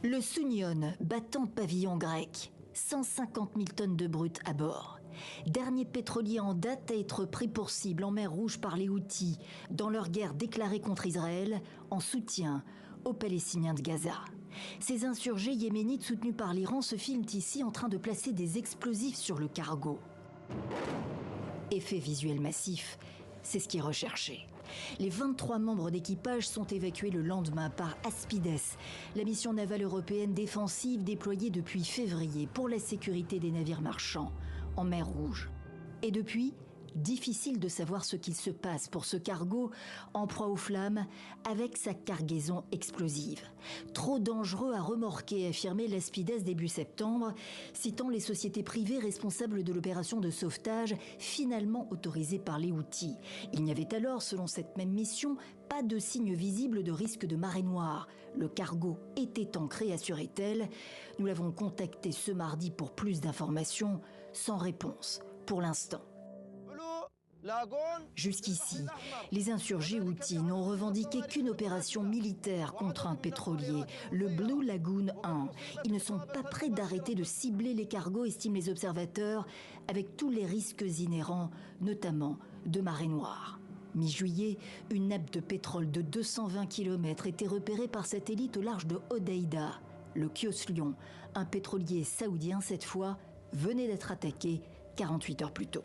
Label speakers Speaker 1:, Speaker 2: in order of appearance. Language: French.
Speaker 1: Le Sounion, battant pavillon grec. 150 000 tonnes de brut à bord. Dernier pétrolier en date à être pris pour cible en mer Rouge par les Houthis dans leur guerre déclarée contre Israël en soutien aux Palestiniens de Gaza. Ces insurgés yéménites soutenus par l'Iran se filment ici en train de placer des explosifs sur le cargo. Effet visuel massif, c'est ce qui est recherché. Les 23 membres d'équipage sont évacués le lendemain par Aspides, la mission navale européenne défensive déployée depuis février pour la sécurité des navires marchands en mer Rouge. Et depuis, difficile de savoir ce qu'il se passe pour ce cargo en proie aux flammes avec sa cargaison explosive. Trop dangereux à remorquer, affirmait l'Aspides début septembre, citant les sociétés privées responsables de l'opération de sauvetage finalement autorisée par les Houthis. Il n'y avait alors, selon cette même mission, pas de signe visible de risque de marée noire. Le cargo était ancré, assurait-elle. Nous l'avons contacté ce mardi pour plus d'informations, sans réponse pour l'instant. Jusqu'ici, les insurgés Houthis n'ont revendiqué qu'une opération militaire contre un pétrolier, le Blue Lagoon 1. Ils ne sont pas prêts d'arrêter de cibler les cargos, estiment les observateurs, avec tous les risques inhérents, notamment de marée noire. Mi-juillet, une nappe de pétrole de 220 km était repérée par satellite au large de Hodeïda. Le Chios Lion, un pétrolier saoudien cette fois, venait d'être attaqué 48 heures plus tôt.